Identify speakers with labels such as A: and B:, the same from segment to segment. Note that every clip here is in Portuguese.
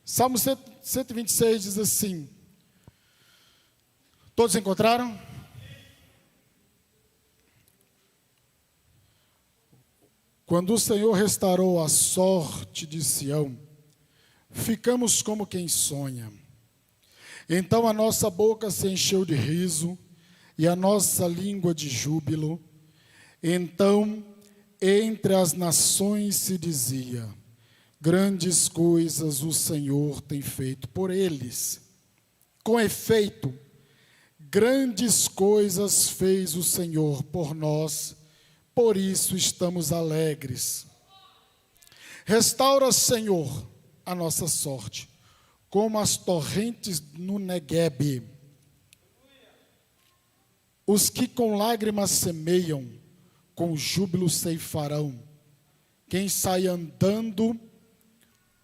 A: Salmo 126 diz assim. Todos encontraram? Quando o Senhor restaurou a sorte de Sião, ficamos como quem sonha. Então a nossa boca se encheu de riso e a nossa língua de júbilo. Então, entre as nações se dizia: grandes coisas o Senhor tem feito por eles. Com efeito, grandes coisas fez o Senhor por nós, por isso estamos alegres. Restaura, Senhor, a nossa sorte, como as torrentes no Neguebe. Os que com lágrimas semeiam, com júbilo ceifarão. Quem sai andando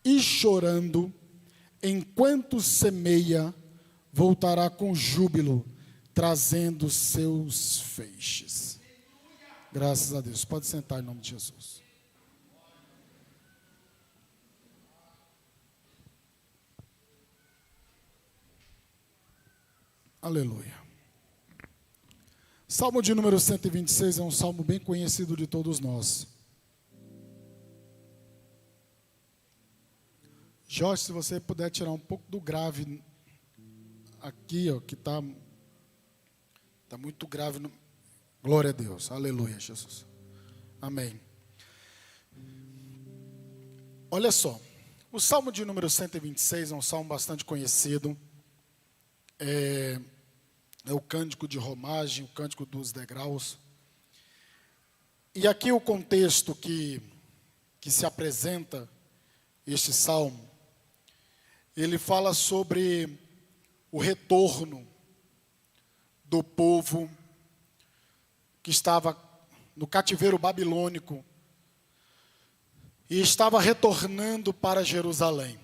A: e chorando, enquanto semeia, voltará com júbilo, trazendo seus feixes. Graças a Deus. Pode sentar em nome de Jesus. Aleluia. Salmo de número 126 é um salmo bem conhecido de todos nós. Jorge, se você puder tirar um pouco do grave aqui, ó, que está muito grave. Glória a Deus, aleluia, Jesus. Amém. Olha só, o salmo de número 126 é um salmo bastante conhecido. É o cântico de romagem, o cântico dos degraus. E aqui o contexto que se apresenta este salmo, ele fala sobre o retorno do povo que estava no cativeiro babilônico e estava retornando para Jerusalém.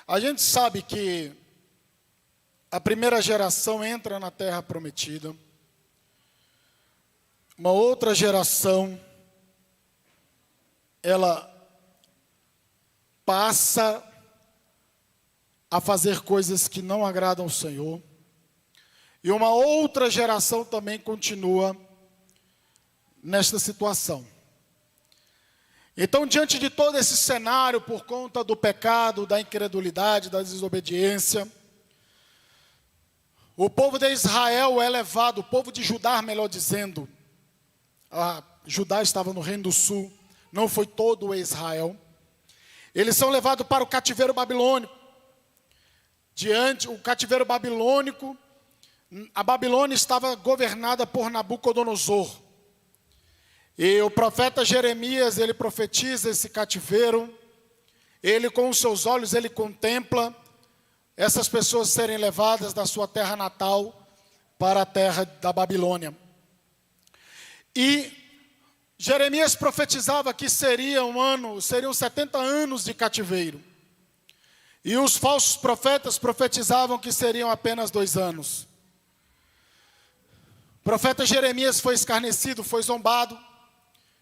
A: A gente sabe que a primeira geração entra na terra prometida, uma outra geração, ela passa a fazer coisas que não agradam ao Senhor, e uma outra geração também continua nesta situação. Então, diante de todo esse cenário, por conta do pecado, da incredulidade, da desobediência, o povo de Israel é levado, o povo de Judá, melhor dizendo, Judá estava no Reino do Sul, não foi todo o Israel. Eles são levados para o cativeiro babilônico. O cativeiro babilônico, a Babilônia estava governada por Nabucodonosor. E o profeta Jeremias, ele profetiza esse cativeiro. Ele, com os seus olhos, ele contempla essas pessoas serem levadas da sua terra natal para a terra da Babilônia. E Jeremias profetizava que seriam 70 anos de cativeiro. E os falsos profetas profetizavam que seriam apenas 2 anos. O profeta Jeremias foi escarnecido, foi zombado.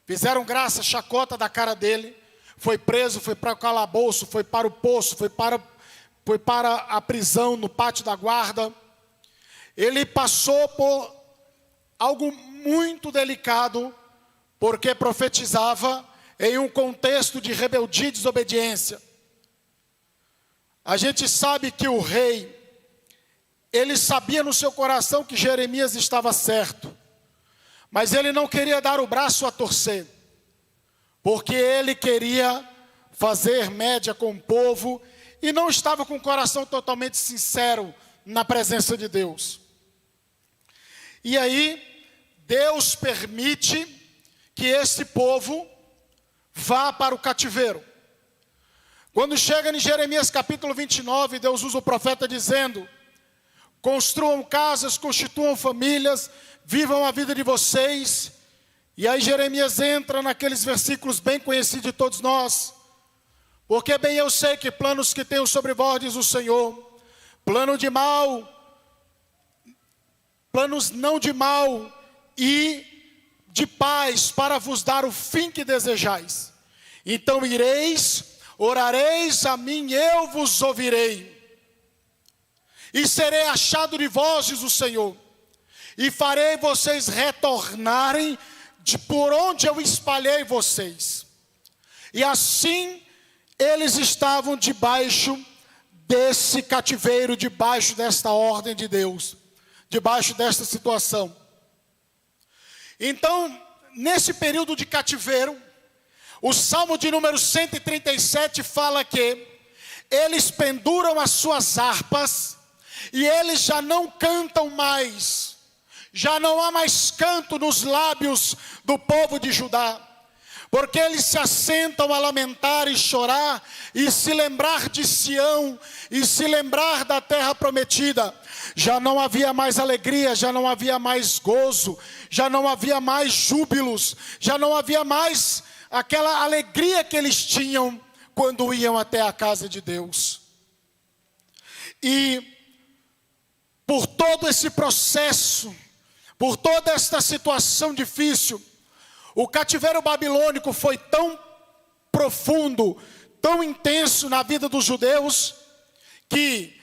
A: Fizeram graça, chacota da cara dele. Foi preso, foi para o calabouço, foi para o poço, foi para a prisão no pátio da guarda. Ele passou por algo muito delicado, porque profetizava em um contexto de rebeldia e desobediência. A gente sabe que o rei, ele sabia no seu coração que Jeremias estava certo, mas ele não queria dar o braço a torcer, porque ele queria fazer média com o povo e não estava com o coração totalmente sincero na presença de Deus. E aí, Deus permite que esse povo vá para o cativeiro. Quando chega em Jeremias capítulo 29, Deus usa o profeta dizendo: construam casas, constituam famílias, vivam a vida de vocês. E aí Jeremias entra naqueles versículos bem conhecidos de todos nós. Porque bem eu sei que planos que tenho sobre vós, diz o Senhor, planos não de mal e de paz, para vos dar o fim que desejais. Então ireis, orareis a mim, eu vos ouvirei. E serei achado de vós, diz o Senhor, e farei vocês retornarem de por onde eu espalhei vocês. E assim eles estavam debaixo desse cativeiro, debaixo desta ordem de Deus, debaixo desta situação. Então, nesse período de cativeiro, o Salmo de número 137 fala que eles penduram as suas harpas e eles já não cantam mais, já não há mais canto nos lábios do povo de Judá, porque eles se assentam a lamentar e chorar e se lembrar de Sião e se lembrar da terra prometida. Já não havia mais alegria, já não havia mais gozo, já não havia mais júbilos, já não havia mais aquela alegria que eles tinham quando iam até a casa de Deus. E por todo esse processo, por toda esta situação difícil, o cativeiro babilônico foi tão profundo, tão intenso na vida dos judeus, que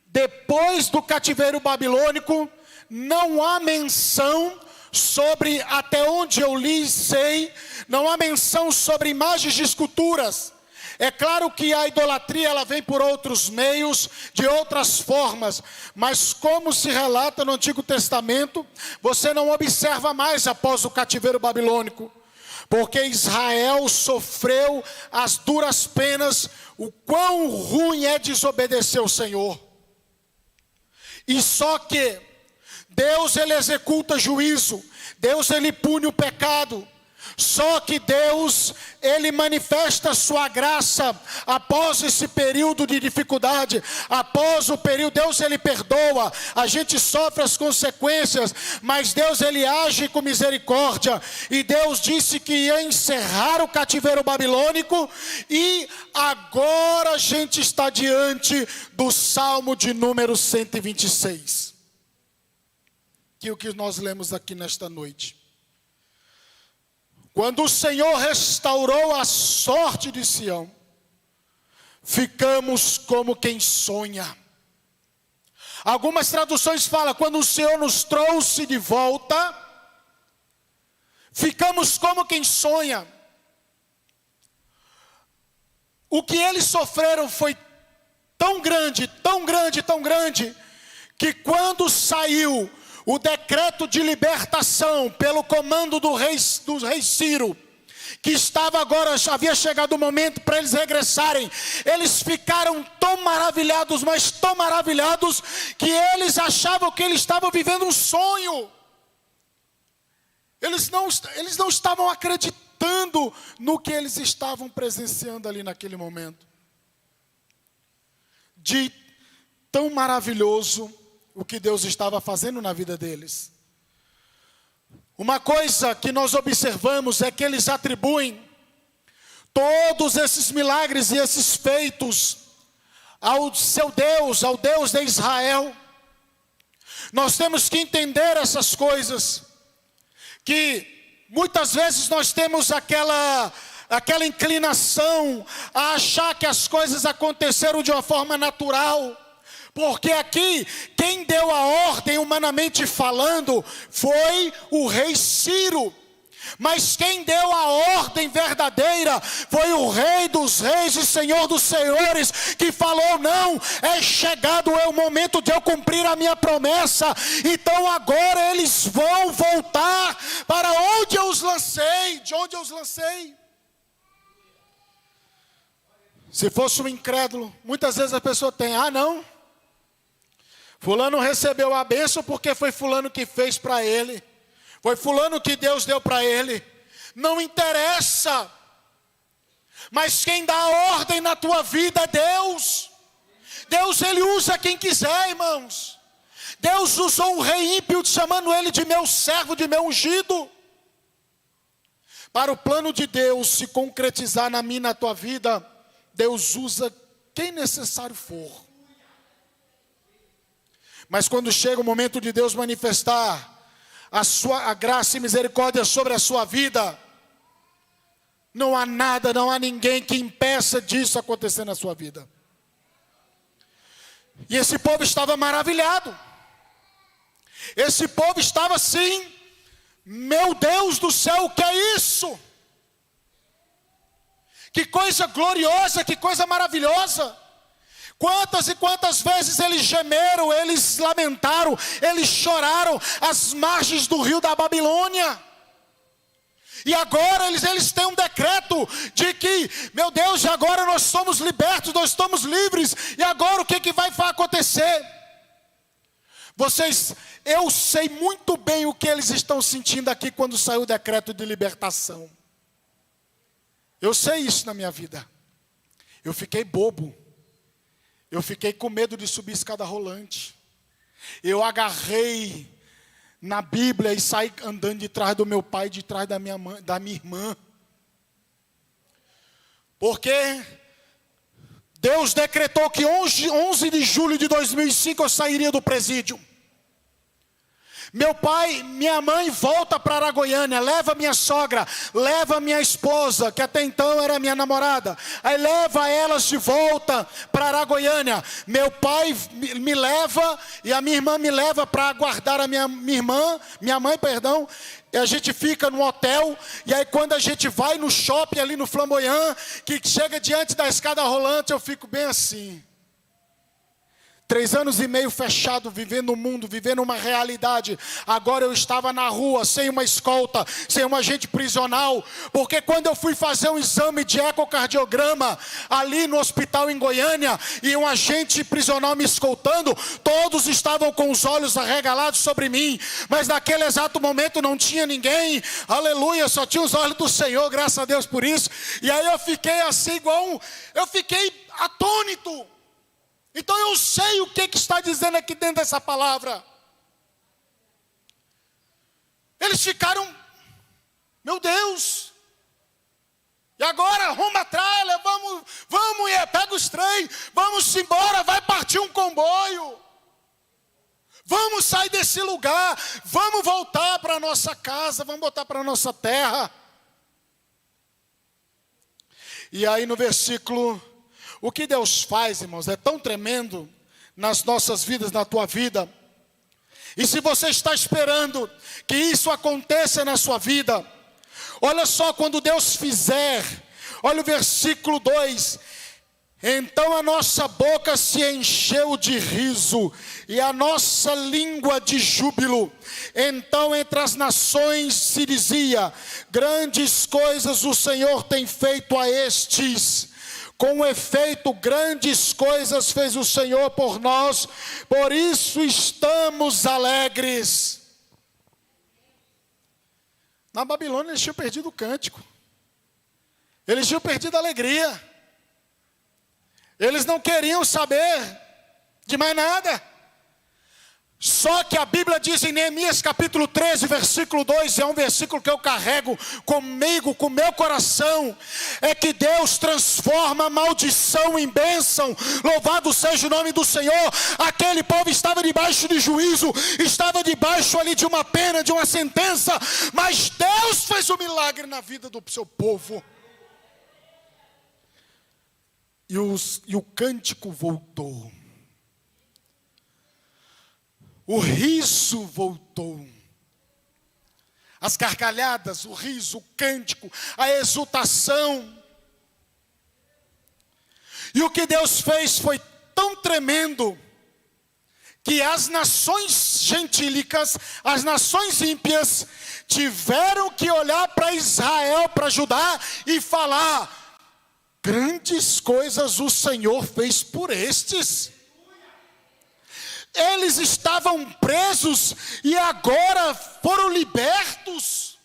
A: depois do cativeiro babilônico, não há menção sobre, até onde eu li e sei, não há menção sobre imagens de esculturas. É claro que a idolatria ela vem por outros meios, de outras formas, mas como se relata no Antigo Testamento, você não observa mais após o cativeiro babilônico, porque Israel sofreu as duras penas, o quão ruim é desobedecer o Senhor. E só que Deus ele executa juízo, Deus ele pune o pecado. Só que Deus, ele manifesta a sua graça após esse período de dificuldade, após o período, Deus ele perdoa, a gente sofre as consequências, mas Deus ele age com misericórdia, e Deus disse que ia encerrar o cativeiro babilônico, e agora a gente está diante do Salmo de número 126, que é o que nós lemos aqui nesta noite. Quando o Senhor restaurou a sorte de Sião, ficamos como quem sonha. Algumas traduções falam, quando o Senhor nos trouxe de volta, ficamos como quem sonha. O que eles sofreram foi tão grande, tão grande, tão grande, que quando saiu o decreto de libertação pelo comando do rei Ciro, que estava agora, havia chegado o momento para eles regressarem, eles ficaram tão maravilhados, mas tão maravilhados, que eles achavam que eles estavam vivendo um sonho. Eles não estavam acreditando no que eles estavam presenciando ali naquele momento. De tão maravilhoso o que Deus estava fazendo na vida deles. Uma coisa que nós observamos é que eles atribuem todos esses milagres e esses feitos ao seu Deus, ao Deus de Israel. Nós temos que entender essas coisas, que muitas vezes nós temos aquela inclinação a achar que as coisas aconteceram de uma forma natural. Porque aqui, quem deu a ordem, humanamente falando, foi o rei Ciro. Mas quem deu a ordem verdadeira foi o Rei dos Reis e Senhor dos Senhores, que falou: não, é chegado o momento de eu cumprir a minha promessa. Então agora eles vão voltar para onde eu os lancei, de onde eu os lancei. Se fosse um incrédulo, muitas vezes a pessoa tem: não, fulano recebeu a bênção porque foi fulano que fez para ele. Foi fulano que Deus deu para ele. Não interessa. Mas quem dá a ordem na tua vida é Deus. Deus ele usa quem quiser, irmãos. Deus usou um rei ímpio chamando ele de meu servo, de meu ungido. Para o plano de Deus se concretizar na minha e na tua vida, Deus usa quem necessário for. Mas quando chega o momento de Deus manifestar a graça e misericórdia sobre a sua vida, Não há nada, não há ninguém que impeça disso acontecer na sua vida. E esse povo estava maravilhado. Esse povo estava assim, meu Deus do céu, o que é isso? Que coisa gloriosa, que coisa maravilhosa. Quantas e quantas vezes eles gemeram, eles lamentaram, eles choraram às margens do rio da Babilônia. E agora eles têm um decreto de que, meu Deus, agora nós somos libertos, nós estamos livres. E agora o que vai acontecer? Eu sei muito bem o que eles estão sentindo aqui quando saiu o decreto de libertação. Eu sei isso na minha vida. Eu fiquei bobo. Eu fiquei com medo de subir escada rolante. Eu agarrei na Bíblia e saí andando de trás do meu pai, de trás da minha mãe, da minha irmã. Porque Deus decretou que 11 de julho de 2005 eu sairia do presídio. Meu pai, minha mãe volta para Aragoiânia, leva minha sogra, leva minha esposa, que até então era minha namorada. Aí leva elas de volta para Aragoiânia. Meu pai me leva e a minha irmã me leva para aguardar a minha mãe. E a gente fica no hotel, e aí quando a gente vai no shopping ali no Flamboyant, que chega diante da escada rolante, eu fico bem assim. 3 anos e meio fechado, vivendo um mundo, vivendo uma realidade. Agora eu estava na rua, sem uma escolta, sem um agente prisional. Porque quando eu fui fazer um exame de ecocardiograma, ali no hospital em Goiânia, e um agente prisional me escoltando, todos estavam com os olhos arregalados sobre mim. Mas naquele exato momento não tinha ninguém. Aleluia, só tinha os olhos do Senhor, graças a Deus por isso. E aí eu fiquei assim eu fiquei atônito. Então eu sei o que está dizendo aqui dentro dessa palavra. Eles ficaram, meu Deus. E agora arruma a tralha, vamos, pega os trem, vamos embora, vai partir um comboio. Vamos sair desse lugar, vamos voltar para a nossa casa, vamos voltar para a nossa terra. E aí no versículo... O que Deus faz, irmãos, é tão tremendo nas nossas vidas, na tua vida. E se você está esperando que isso aconteça na sua vida, olha só, quando Deus fizer, olha o versículo 2. Então a nossa boca se encheu de riso e a nossa língua de júbilo. Então entre as nações se dizia: grandes coisas o Senhor tem feito a estes. Com efeito, grandes coisas fez o Senhor por nós, por isso estamos alegres. Na Babilônia eles tinham perdido o cântico, eles tinham perdido a alegria, eles não queriam saber de mais nada. Só que a Bíblia diz em Neemias capítulo 13, versículo 2, é um versículo que eu carrego comigo, com meu coração, é que Deus transforma a maldição em bênção. Louvado seja o nome do Senhor. Aquele povo estava debaixo de juízo, estava debaixo ali de uma pena, de uma sentença, mas Deus fez um milagre na vida do seu povo. E o cântico voltou. O riso voltou. As gargalhadas, o riso, o cântico, a exultação. E o que Deus fez foi tão tremendo que as nações gentílicas, as nações ímpias, tiveram que olhar para Israel, para Judá e falar: grandes coisas o Senhor fez por estes. Eles estavam presos e agora foram libertos.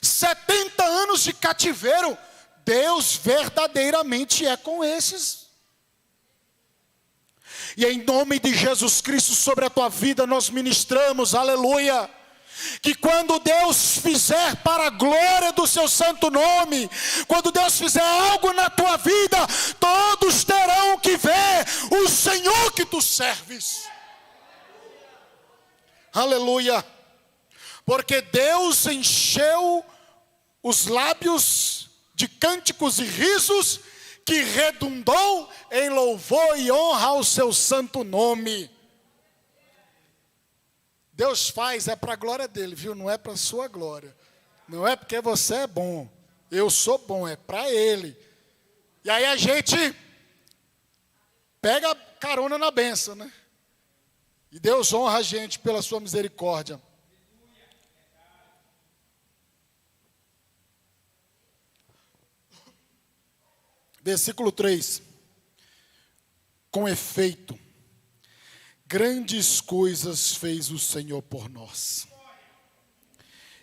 A: 70 anos de cativeiro. Deus verdadeiramente é com esses. E em nome de Jesus Cristo sobre a tua vida nós ministramos, aleluia, que quando Deus fizer para a glória do seu santo nome, quando Deus fizer algo na tua vida, todos terão que ver o Senhor que tu serves. Aleluia, porque Deus encheu os lábios de cânticos e risos, que redundou em louvor e honra ao seu santo nome. Deus faz, é para a glória dele, viu? Não é para a sua glória. Não é porque você é bom, eu sou bom, é para ele. E aí a gente pega carona na bênção, né? E Deus honra a gente pela sua misericórdia. Versículo 3. Com efeito, grandes coisas fez o Senhor por nós,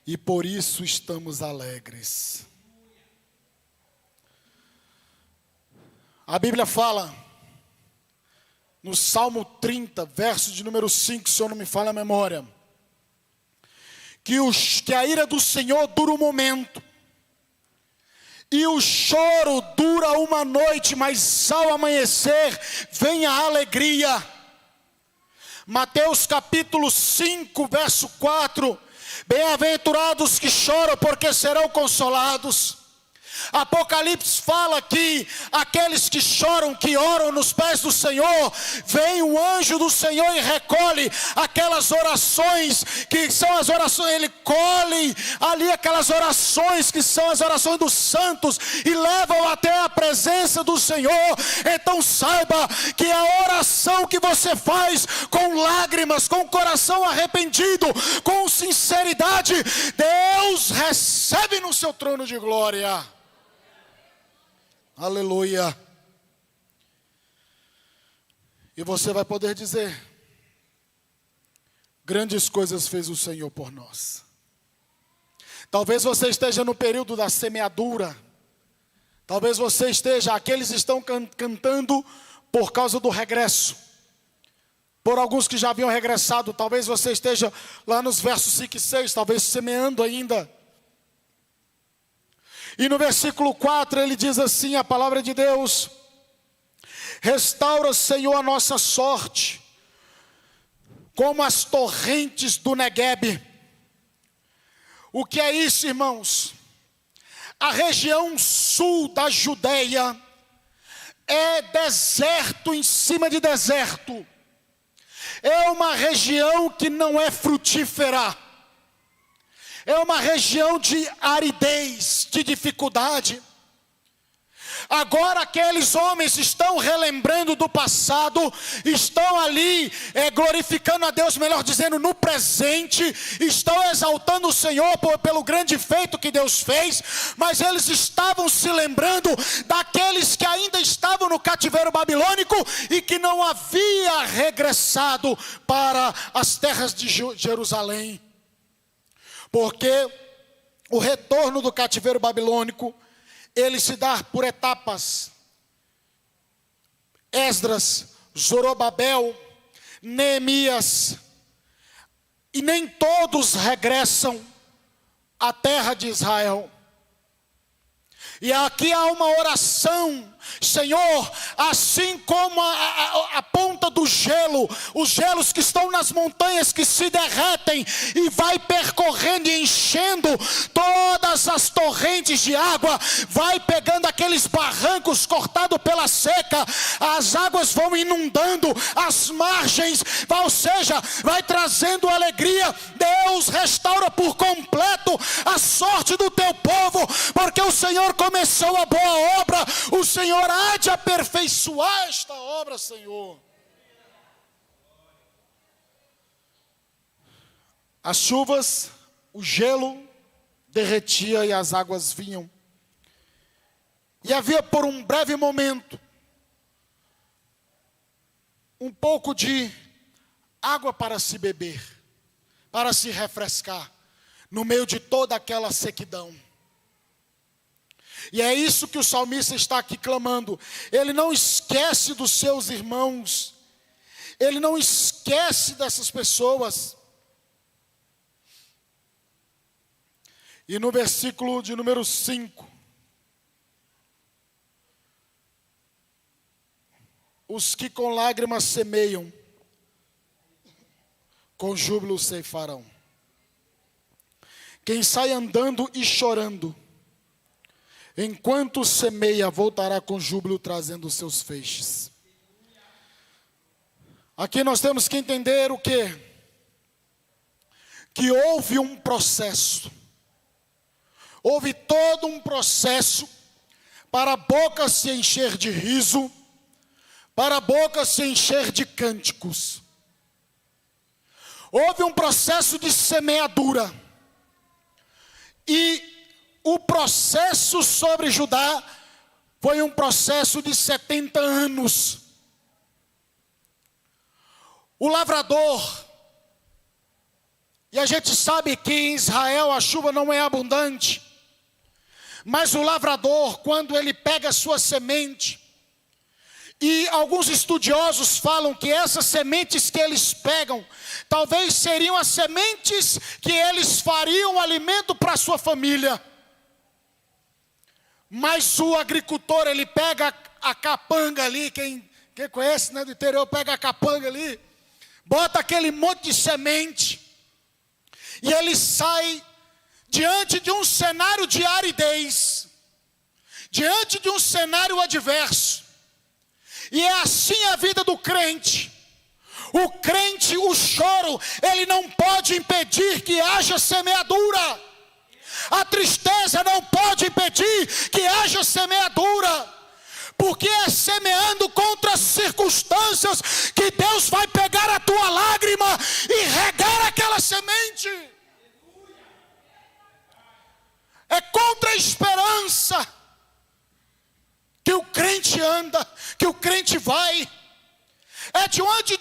A: e por isso estamos alegres. A Bíblia fala, no Salmo 30, verso de número 5, se eu não me falha a memória, que a ira do Senhor dura um momento, e o choro dura uma noite, mas ao amanhecer vem a alegria. Mateus capítulo 5, verso 4. Bem-aventurados que choram, porque serão consolados. Apocalipse fala que aqueles que choram, que oram nos pés do Senhor, vem o anjo do Senhor e recolhe aquelas orações, que são as orações, ele colhe ali aquelas orações, que são as orações dos santos, e levam até a presença do Senhor. Então saiba que a oração que você faz com lágrimas, com o coração arrependido, com sinceridade, Deus recebe no seu trono de glória. Aleluia. E você vai poder dizer: grandes coisas fez o Senhor por nós. Talvez você esteja no período da semeadura. Talvez você esteja, aqueles estão cantando por causa do regresso. Por alguns que já haviam regressado, talvez você esteja lá nos versos 5 e 6, talvez semeando ainda. E no versículo 4 ele diz assim, a palavra de Deus: restaura, Senhor, a nossa sorte, como as torrentes do Neguebe. O que é isso, irmãos? A região sul da Judeia é deserto em cima de deserto. É uma região que não é frutífera. É uma região de aridez, de dificuldade. Agora aqueles homens estão relembrando do passado, estão ali glorificando a Deus, melhor dizendo, no presente, estão exaltando o Senhor pelo grande feito que Deus fez, mas eles estavam se lembrando daqueles que ainda estavam no cativeiro babilônico e que não havia regressado para as terras de Jerusalém. Porque o retorno do cativeiro babilônico, ele se dá por etapas. Esdras, Zorobabel, Neemias, e nem todos regressam à terra de Israel. E aqui há uma oração: Senhor, assim como a ponta do gelo, os gelos que estão nas montanhas que se derretem e vai percorrendo e enchendo todas as torrentes de água, vai pegando aqueles barrancos cortados pela seca, as águas vão inundando as margens, ou seja, vai trazendo alegria. Deus restaura por completo a sorte do teu povo, porque o Senhor começou a boa obra, o Senhor há de aperfeiçoar esta obra, Senhor. As chuvas, o gelo derretia e as águas vinham. E havia por um breve momento um pouco de água para se beber, para se refrescar, no meio de toda aquela sequidão. E é isso que o salmista está aqui clamando. Ele não esquece dos seus irmãos. Ele não esquece dessas pessoas. E no versículo de número 5. Os que com lágrimas semeiam, com júbilo ceifarão. Quem sai andando e chorando, enquanto semeia, voltará com júbilo trazendo os seus feixes. Aqui nós temos que entender o quê? Que houve um processo. Houve todo um processo para a boca se encher de riso, para a boca se encher de cânticos. Houve um processo de semeadura. E o processo sobre Judá foi um processo de 70 anos. O lavrador, e a gente sabe que em Israel a chuva não é abundante, mas o lavrador, quando ele pega a sua semente, e alguns estudiosos falam que essas sementes que eles pegam, talvez seriam as sementes que eles fariam alimento para a sua família. Mas o agricultor, ele pega a capanga ali, quem conhece, né, do interior, pega a capanga ali, bota aquele monte de semente, e ele sai diante de um cenário de aridez, diante de um cenário adverso. E é assim a vida do crente. O crente, o choro, ele não pode impedir que haja semeadura. A tristeza não pode impedir que haja semeadura. Porque é semeando contra as circunstâncias que Deus vai pegar a tua lágrima e regar aquela semente. É contra a esperança que o crente anda, que o crente vai. É diante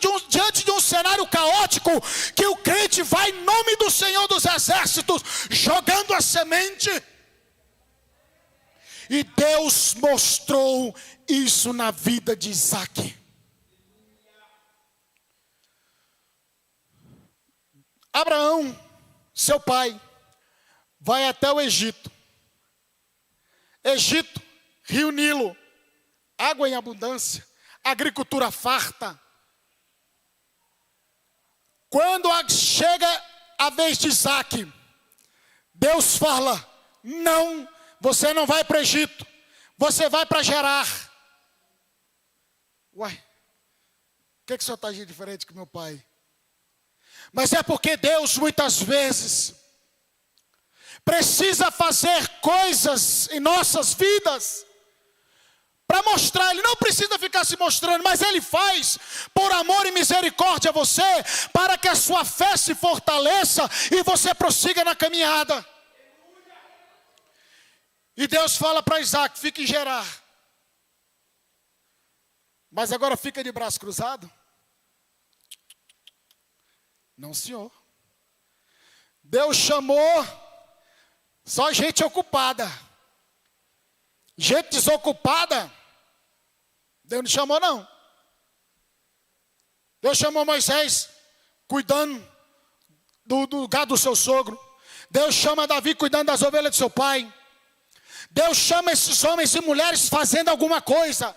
A: de um cenário caótico que o crente vai em nome do Senhor dos Exércitos, jogando a semente. E Deus mostrou isso na vida de Isaque. Abraão, seu pai, vai até o Egito. Egito, Rio Nilo, água em abundância, agricultura farta. Quando chega a vez de Isaque, Deus fala: não, você não vai para o Egito, você vai para Gerar. Uai, o que o senhor está agindo diferente que meu pai? Mas é porque Deus muitas vezes precisa fazer coisas em nossas vidas para mostrar. Ele não precisa ficar se mostrando, mas Ele faz por amor e misericórdia a você, para que a sua fé se fortaleça e você prossiga na caminhada. E Deus fala para Isaac: fica em Gerar. Mas agora fica de braço cruzado? Não, senhor. Deus chamou só gente ocupada. Gente desocupada, Deus não chamou, não. Deus chamou Moisés cuidando do gado do seu sogro. Deus chama Davi cuidando das ovelhas do seu pai. Deus chama esses homens e mulheres fazendo alguma coisa.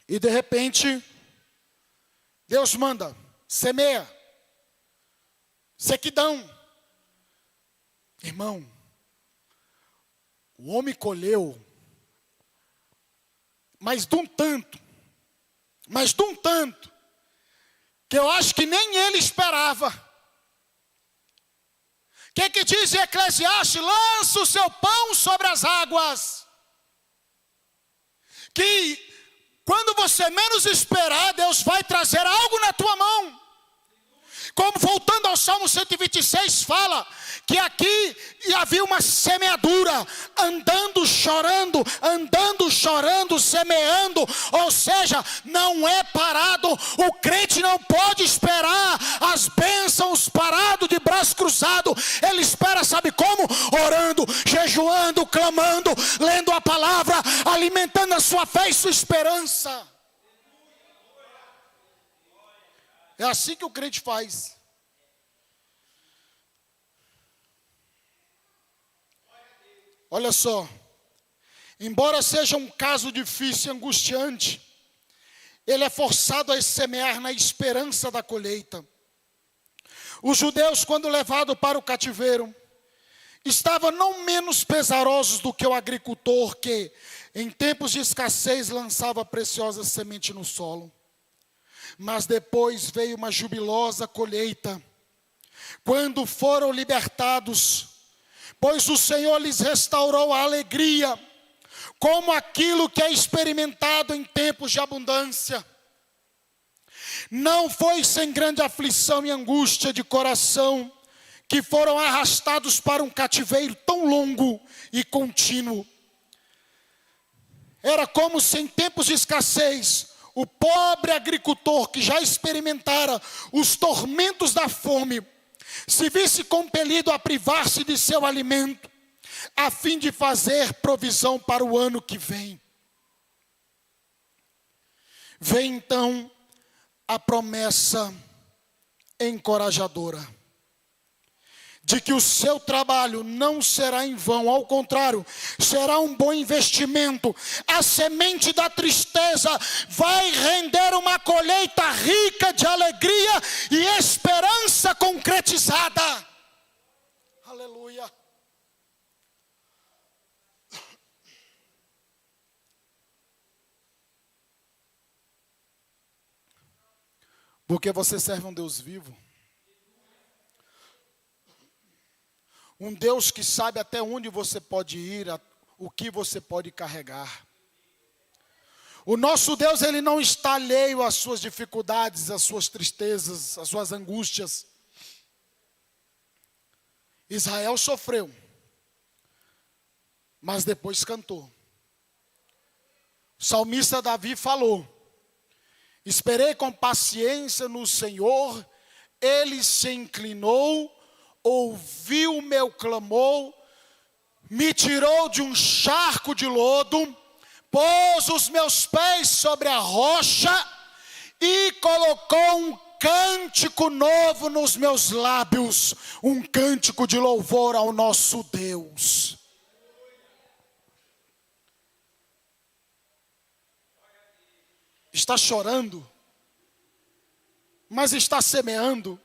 A: E de repente, Deus manda: semeia, sequidão. Irmão, o homem colheu, mas de um tanto, que eu acho que nem ele esperava. O que diz em Eclesiastes? Lança o seu pão sobre as águas. Que quando você menos esperar, Deus vai trazer algo na tua mão. Como voltando ao Salmo 126 fala que aqui havia uma semeadura, andando, chorando, semeando. Ou seja, não é parado. O crente não pode esperar as bênçãos parado de braço cruzado. Ele espera, sabe como? Orando, jejuando, clamando, lendo a palavra, alimentando a sua fé e sua esperança. É assim que o crente faz. Olha só, embora seja um caso difícil e angustiante, ele é forçado a semear na esperança da colheita. Os judeus, quando levados para o cativeiro, estavam não menos pesarosos do que o agricultor que, em tempos de escassez, lançava preciosa semente no solo. Mas depois veio uma jubilosa colheita, quando foram libertados, pois o Senhor lhes restaurou a alegria, como aquilo que é experimentado em tempos de abundância. Não foi sem grande aflição e angústia de coração que foram arrastados para um cativeiro tão longo e contínuo. Era como se em tempos de escassez, o pobre agricultor que já experimentara os tormentos da fome, se visse compelido a privar-se de seu alimento, a fim de fazer provisão para o ano que vem. Vem então a promessa encorajadora de que o seu trabalho não será em vão, ao contrário, será um bom investimento. A semente da tristeza vai render uma colheita rica de alegria e esperança concretizada. Aleluia. Porque você serve um Deus vivo. Um Deus que sabe até onde você pode ir, o que você pode carregar. O nosso Deus, Ele não está alheio às suas dificuldades, às suas tristezas, às suas angústias. Israel sofreu, mas depois cantou. O salmista Davi falou: esperei com paciência no Senhor, Ele se inclinou, ouviu o meu clamor, me tirou de um charco de lodo, pôs os meus pés sobre a rocha e colocou um cântico novo nos meus lábios, um cântico de louvor ao nosso Deus. Está chorando, mas está semeando.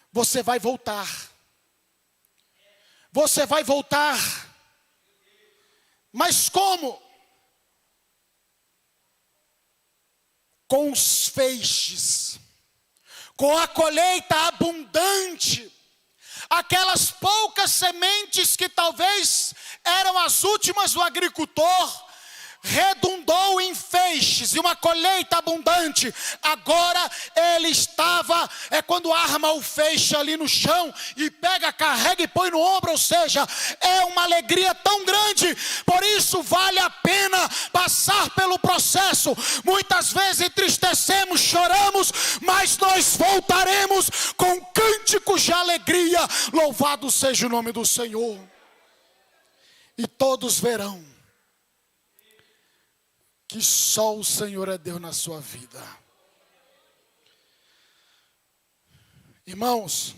A: Você vai voltar. Você vai voltar. Mas como? Com os feixes, com a colheita abundante, aquelas poucas sementes que talvez eram as últimas do agricultor, redundou em feixes e uma colheita abundante. Agora ele estava, quando arma o feixe ali no chão e pega, carrega e põe no ombro, ou seja, é uma alegria tão grande. Por isso vale a pena passar pelo processo. Muitas vezes entristecemos, choramos, mas nós voltaremos com cânticos de alegria. Louvado seja o nome do Senhor. E todos verão que só o Senhor é Deus na sua vida. Irmãos,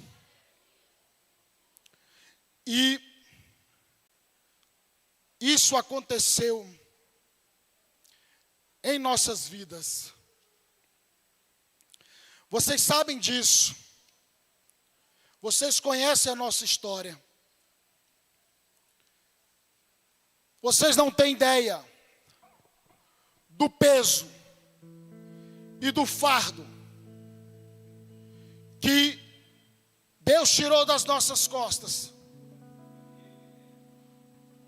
A: e isso aconteceu em nossas vidas. Vocês sabem disso. Vocês conhecem a nossa história. Vocês não têm ideia do peso e do fardo que Deus tirou das nossas costas,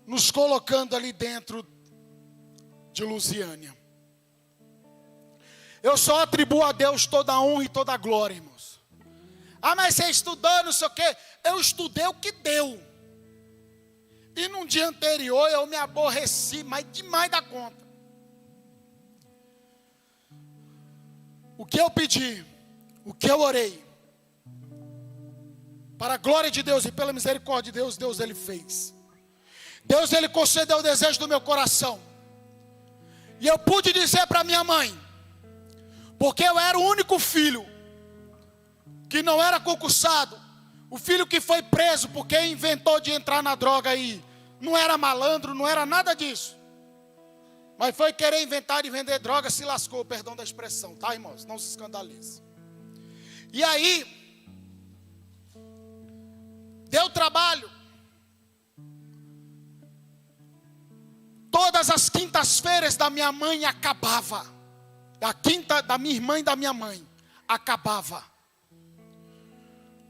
A: nos colocando ali dentro de Lusiânia. Eu só atribuo a Deus toda a honra e toda a glória, irmãos. Ah, mas você estudou, não sei o quê. Eu estudei o que deu. E num dia anterior eu me aborreci, mas demais da conta. O que eu pedi, o que eu orei, para a glória de Deus e pela misericórdia de Deus, Deus Ele fez. Deus Ele concedeu o desejo do meu coração. E eu pude dizer para minha mãe, porque eu era o único filho que não era concursado, o filho que foi preso porque inventou de entrar na droga aí, não era malandro, não era nada disso. Mas foi querer inventar de vender droga, se lascou, perdão da expressão, tá, irmãos? Não se escandalize. E aí, Deu trabalho. Todas as quintas-feiras da minha mãe acabava. A quinta da minha irmã e da minha mãe acabava.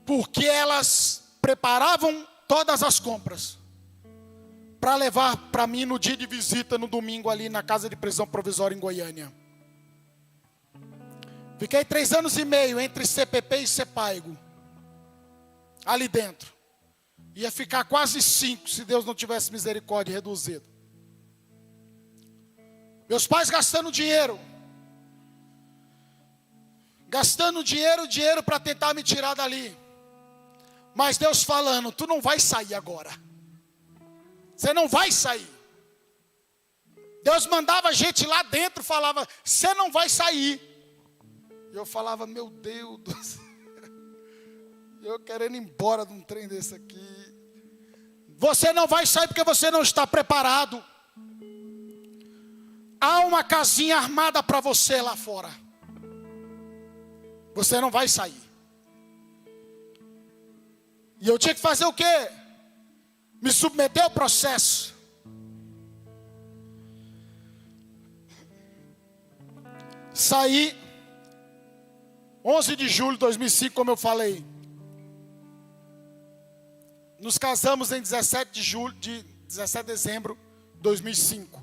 A: Porque elas preparavam todas as compras para levar para mim no dia de visita, no domingo, ali na casa de prisão provisória em Goiânia. Fiquei 3 anos e meio entre CPP e CEPAIGO, ali dentro. Ia ficar quase 5, se Deus não tivesse misericórdia, reduzido. Meus pais gastando dinheiro para tentar me tirar dali. Mas Deus falando, tu não vai sair agora. Você não vai sair. Deus mandava a gente lá dentro, falava, você não vai sair. E eu falava, meu Deus do céu. Eu querendo ir embora de um trem desse aqui. Você não vai sair porque você não está preparado. Há uma casinha armada para você lá fora. Você não vai sair. E eu tinha que fazer o quê? Me submeter ao processo. Saí 11 de julho de 2005, como eu falei. Nos casamos em 17 de dezembro de 2005.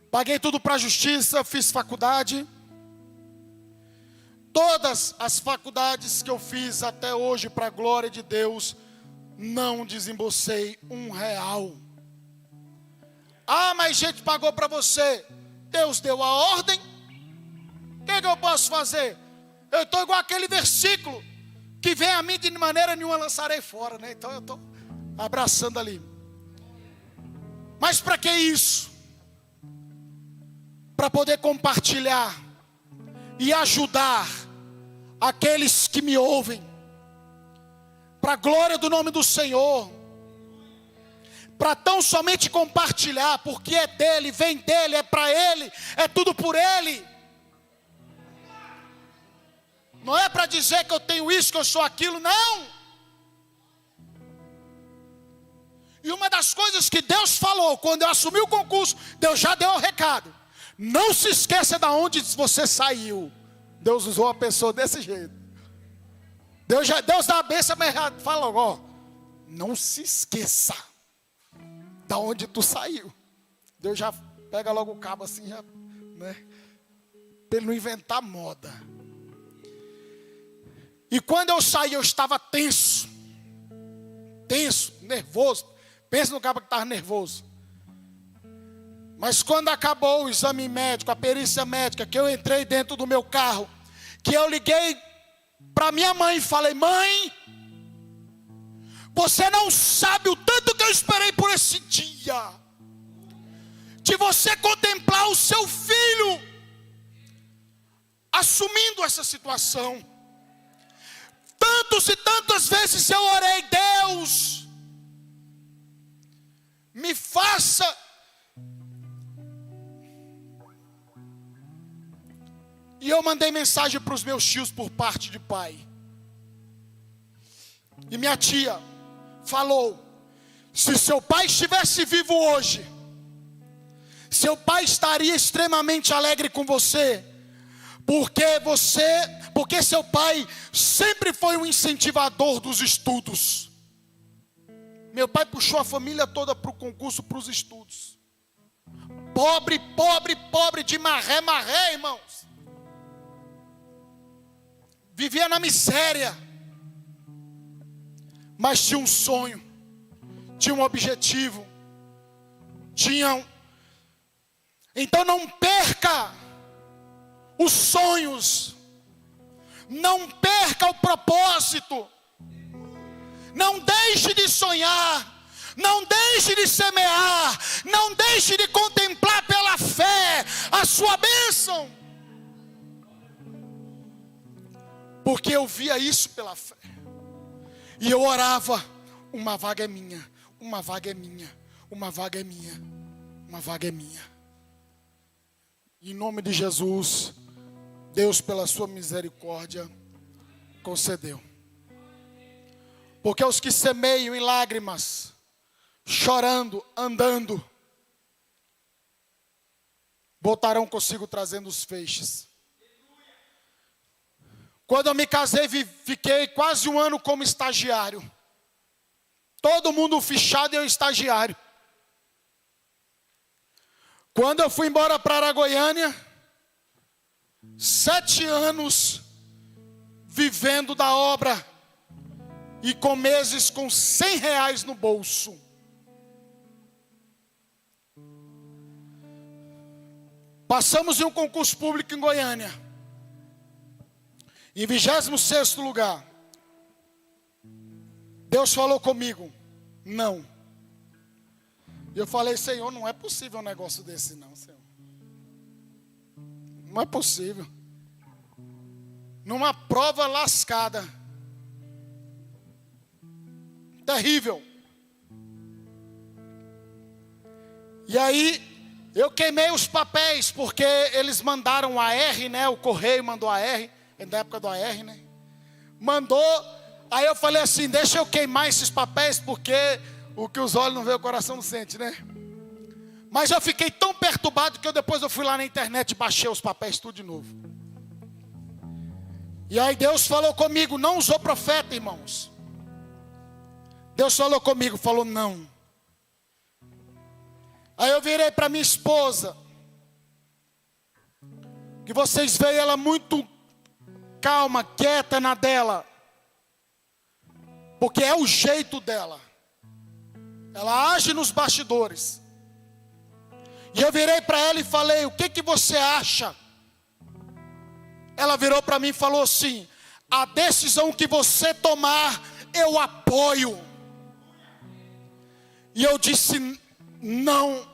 A: Paguei tudo para a justiça, fiz faculdade. Todas as faculdades que eu fiz até hoje, para a glória de Deus, não desembolsei R$1. Ah, mas gente pagou para você. Deus deu a ordem. O que eu posso fazer? Eu estou igual aquele versículo, que vem a mim de maneira nenhuma lançarei fora, né? Então eu estou abraçando ali. Mas para que isso? Para poder compartilhar e ajudar aqueles que me ouvem, para a glória do nome do Senhor, para tão somente compartilhar, porque é dele, vem dele, é para ele, é tudo por ele. Não é para dizer que eu tenho isso, que eu sou aquilo, não. E uma das coisas que Deus falou, quando eu assumi o concurso, Deus já deu o recado. Não se esqueça de onde você saiu. Deus usou a pessoa desse jeito. Deus dá a bênção, mas fala logo, ó, não se esqueça de onde tu saiu. Deus já pega logo o cabo assim, já, né? Para ele não inventar moda. E quando eu saí, eu estava tenso, nervoso. Pensa no cabo que estava nervoso. Mas quando acabou o exame médico, a perícia médica, que eu entrei dentro do meu carro, que eu liguei para minha mãe e falei, mãe, você não sabe o tanto que eu esperei por esse dia, de você contemplar o seu filho assumindo essa situação. Tantas e tantas vezes eu orei, Deus, me faça. E eu mandei mensagem para os meus tios por parte de pai. E minha tia falou, se seu pai estivesse vivo hoje, seu pai estaria extremamente alegre com você, porque seu pai sempre foi um incentivador dos estudos. Meu pai puxou a família toda para o concurso, para os estudos. Pobre de marré, irmãos. Vivia na miséria, mas tinha um sonho, tinha um objetivo, Então não perca os sonhos, não perca o propósito, não deixe de sonhar, não deixe de semear, não deixe de contemplar pela fé a sua bênção. Porque eu via isso pela fé. E eu orava, uma vaga é minha, uma vaga é minha, uma vaga é minha, uma vaga é minha. Em nome de Jesus, Deus pela sua misericórdia concedeu. Porque os que semeiam em lágrimas, chorando, andando, voltarão consigo trazendo os feixes. Quando eu me casei, fiquei quase um ano como estagiário. Todo mundo fichado e eu estagiário. Quando eu fui embora para Aragoiânia, 7 anos vivendo da obra e com meses com R$100 no bolso. Passamos em um concurso público em Goiânia. Em 26º lugar. Deus falou comigo, não. E eu falei, Senhor, não é possível um negócio desse não, Senhor. Não é possível. Numa prova lascada. Terrível. E aí, eu queimei os papéis, porque eles mandaram a AR, né? O correio mandou a AR, é da época do AR, né? Mandou, aí eu falei assim, deixa eu queimar esses papéis, porque o que os olhos não vê, o coração não sente, né? Mas eu fiquei tão perturbado que depois eu fui lá na internet e baixei os papéis tudo de novo. E aí Deus falou comigo, não usou profeta, irmãos. Deus falou comigo, falou não. Aí eu virei para minha esposa, que vocês veem ela muito calma, quieta na dela, porque é o jeito dela. Ela age nos bastidores. E eu virei para ela e falei, o que você acha? Ela virou para mim e falou assim, a decisão que você tomar, eu apoio. E eu disse, não,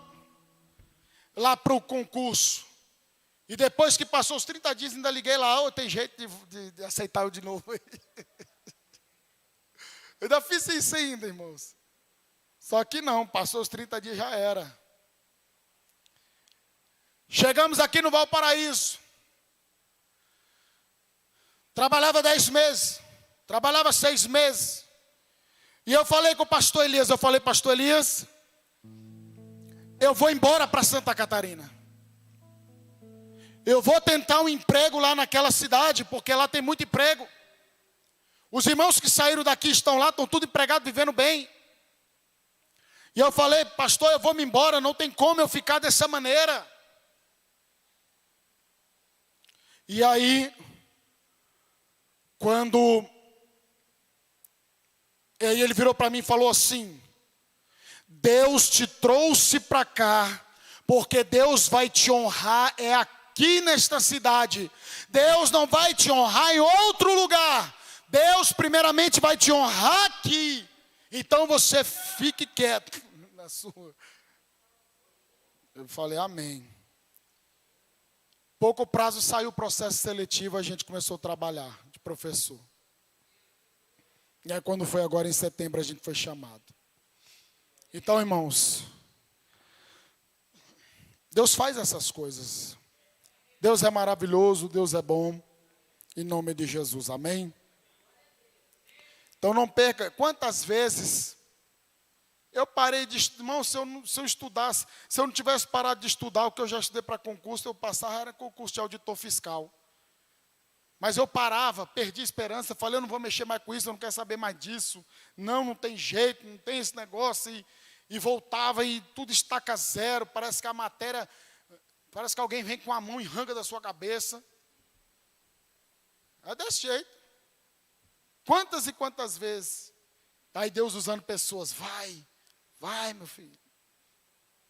A: lá para o concurso. E depois que passou os 30 dias, ainda liguei lá, tem jeito de aceitar eu de novo. Eu ainda fiz isso ainda, irmãos. Só que não, passou os 30 dias, já era. Chegamos aqui no Valparaíso. Trabalhava 10 meses, trabalhava 6 meses. E eu falei com o pastor Elias, pastor Elias, eu vou embora para Santa Catarina. Eu vou tentar um emprego lá naquela cidade, porque lá tem muito emprego. Os irmãos que saíram daqui estão lá, estão tudo empregados, vivendo bem. E eu falei, pastor, eu vou me embora, não tem como eu ficar dessa maneira. E aí, aí ele virou para mim e falou assim, Deus te trouxe para cá, porque Deus vai te honrar aqui nesta cidade. Deus não vai te honrar em outro lugar. Deus primeiramente vai te honrar aqui. Então você fique quieto na sua. Eu falei, amém. Pouco prazo saiu o processo seletivo, a gente começou a trabalhar de professor. E aí quando foi agora em setembro, a gente foi chamado. Então, irmãos, Deus faz essas coisas. Deus é maravilhoso, Deus é bom. Em nome de Jesus, amém? Então não perca, quantas vezes eu parei de estudar, irmão, se eu estudasse, se eu não tivesse parado de estudar o que eu já estudei para concurso, eu passava, era concurso de auditor fiscal. Mas eu parava, perdi a esperança, falei, eu não vou mexer mais com isso, eu não quero saber mais disso. Não tem jeito, não tem esse negócio. E voltava e tudo estaca zero, parece que a matéria, parece que alguém vem com a mão e arranca da sua cabeça. É desse jeito. Quantas e quantas vezes, aí Deus usando pessoas, vai meu filho,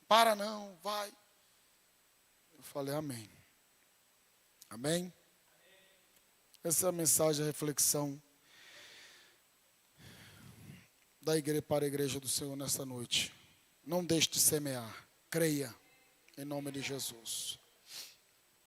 A: para não, vai. Eu falei, amém. Amém? Essa é a mensagem, a reflexão da igreja para a igreja do Senhor nessa noite. Não deixe de semear, creia, em nome de Jesus.